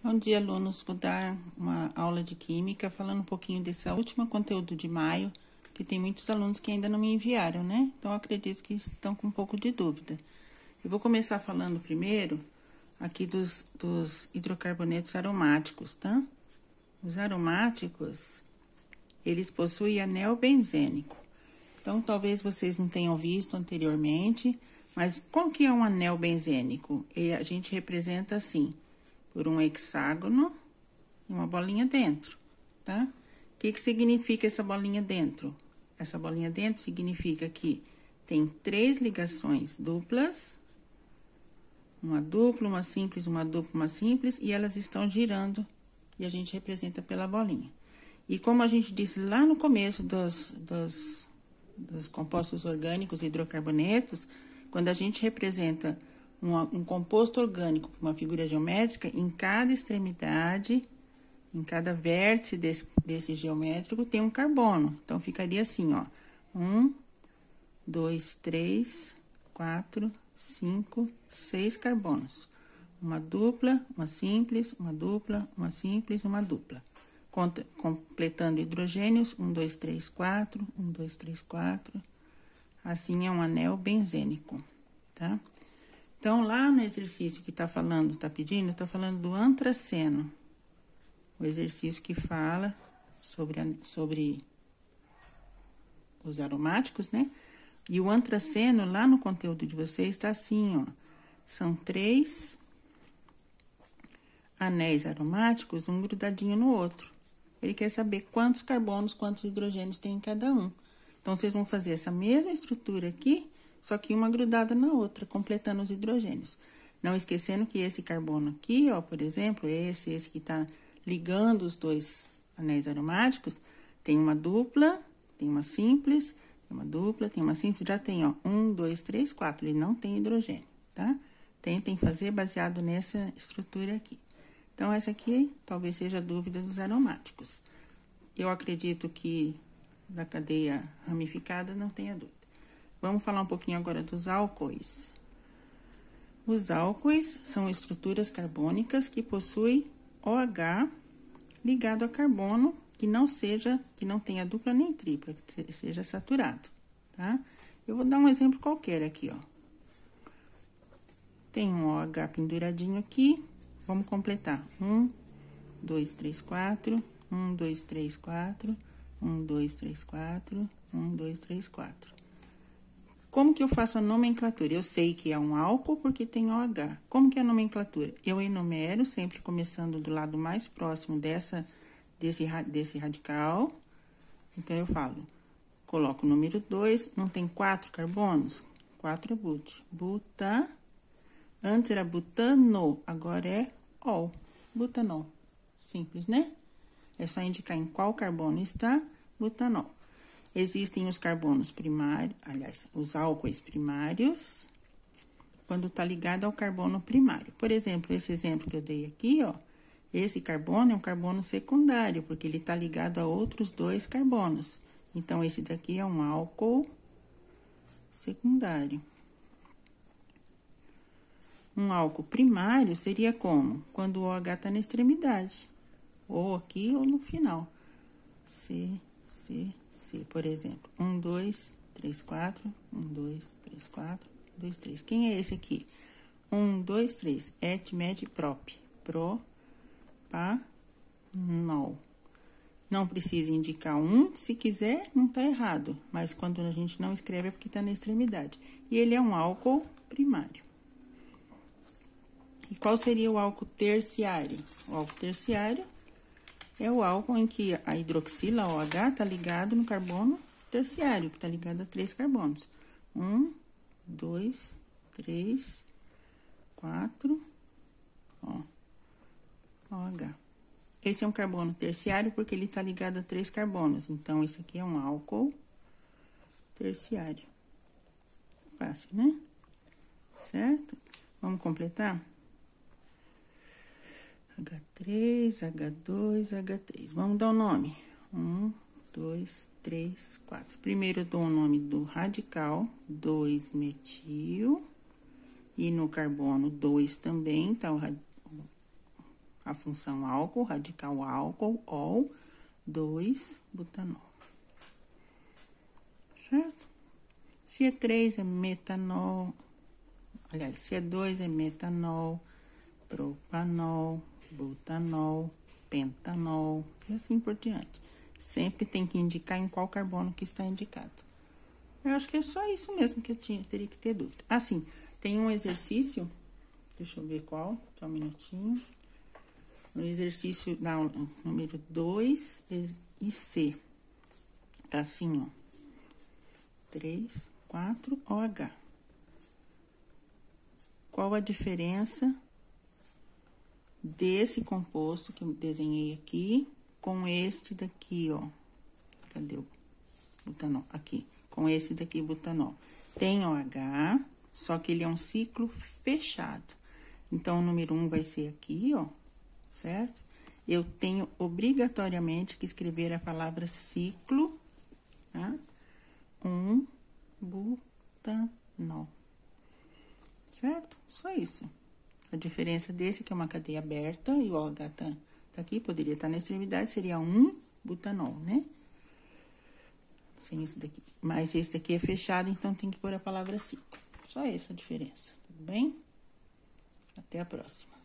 Bom dia, alunos. Vou dar uma aula de Química falando um pouquinho desse último conteúdo de maio, que tem muitos alunos que ainda não me enviaram, né? Então, eu acredito que estão com um pouco de dúvida. Eu vou começar falando primeiro aqui dos hidrocarbonetos aromáticos, tá? Os aromáticos, eles possuem anel benzênico. Então, talvez vocês não tenham visto anteriormente, mas como que é um anel benzênico? E a gente representa assim, por um hexágono e uma bolinha dentro, tá? O que significa essa bolinha dentro? Essa bolinha dentro significa que tem 3 ligações duplas, uma dupla, uma simples, uma dupla, uma simples, e elas estão girando e a gente representa pela bolinha. E como a gente disse lá no começo dos compostos orgânicos e hidrocarbonetos, quando a gente representa um composto orgânico com uma figura geométrica, em cada extremidade, em cada vértice desse geométrico, tem um carbono. Então, ficaria assim, ó. 1, 2, 3, 4, 5, 6 carbonos. Uma dupla, uma simples, uma dupla, uma simples, uma dupla. Completando hidrogênios, 1, 2, 3, 4, 1, 2, 3, 4. Assim, é um anel benzênico, tá? Então, lá no exercício que tá falando do antraceno. O exercício que fala sobre os aromáticos, né? E o antraceno, lá no conteúdo de vocês, tá assim, ó. São 3 anéis aromáticos, um grudadinho no outro. Ele quer saber quantos carbonos, quantos hidrogênios tem em cada um. Então, vocês vão fazer essa mesma estrutura aqui, só que uma grudada na outra, completando os hidrogênios. Não esquecendo que esse carbono aqui, ó, por exemplo, esse que tá ligando os 2 anéis aromáticos, tem uma dupla, tem uma simples, tem uma dupla, tem uma simples, já tem, ó, 1, 2, 3, 4, ele não tem hidrogênio, tá? Tentem fazer baseado nessa estrutura aqui. Então, essa aqui talvez seja a dúvida dos aromáticos. Eu acredito que da cadeia ramificada não tenha dúvida. Vamos falar um pouquinho agora dos álcoois. Os álcoois são estruturas carbônicas que possuem OH ligado a carbono que não tenha dupla nem tripla, que seja saturado, tá? Eu vou dar um exemplo qualquer aqui, ó. Tem um OH penduradinho aqui, vamos completar. 1, 2, 3, 4, 1, 2, 3, 4, 1, 2, 3, 4, 1, 2, 3, 4. Como que eu faço a nomenclatura? Eu sei que é um álcool porque tem OH. Como que é a nomenclatura? Eu enumero sempre começando do lado mais próximo desse radical. Então, eu falo, coloco o número 2, não tem 4 carbonos? 4 é buta. Antes era butano, agora é ol, butanol. Simples, né? É só indicar em qual carbono está butanol. Existem os carbonos primários, aliás, os álcoois primários, quando tá ligado ao carbono primário. Por exemplo, esse exemplo que eu dei aqui, ó, esse carbono é um carbono secundário, porque ele tá ligado a outros 2 carbonos. Então, esse daqui é um álcool secundário. Um álcool primário seria como? Quando o OH tá na extremidade, ou aqui ou no final. C, por exemplo. 1, 2, 3, 4. 1, 2, 3, 4. 1, 2, 3. Quem é esse aqui? 1, 2, 3. Et, med, prop. Propanol. Não precisa indicar 1. Se quiser, não tá errado. Mas quando a gente não escreve é porque tá na extremidade. E ele é um álcool primário. E qual seria o álcool terciário? O álcool terciário é o álcool em que a hidroxila, OH, está ligado no carbono terciário, que está ligado a 3 carbonos. 1, 2, 3, 4, ó, OH. Esse é um carbono terciário porque ele está ligado a 3 carbonos. Então, esse aqui é um álcool terciário. Fácil, né? Certo? Vamos completar? H3, H2, H3. Vamos dar o nome. 1, 2, 3, 4. Primeiro eu dou o nome do radical, 2-metil. E no carbono 2 também, tá a função álcool, radical álcool, ol, 2-butanol. Certo? Se é 3 é metanol, aliás, se é 2 é metanol, propanol, butanol, pentanol e assim por diante. Sempre tem que indicar em qual carbono que está indicado. Eu acho que é só isso mesmo que eu teria que ter dúvida. Assim, tem um exercício, deixa eu ver qual, só um minutinho. No exercício da número 2 e C. Tá assim, ó. 3, 4, OH. Qual a diferença desse composto que eu desenhei aqui com este daqui, ó? Cadê o butanol? Aqui. Com esse daqui, butanol. Tem OH, só que ele é um ciclo fechado. Então, o número 1 vai ser aqui, ó, certo? Eu tenho obrigatoriamente que escrever a palavra ciclo, tá? 1-butanol. Certo? Só isso. A diferença desse, que é uma cadeia aberta, e o OH tá aqui, poderia estar na extremidade, seria 1-butanol, né? Sem esse daqui. Mas esse daqui é fechado, então tem que pôr a palavra ciclo. Só essa a diferença, tudo bem? Até a próxima.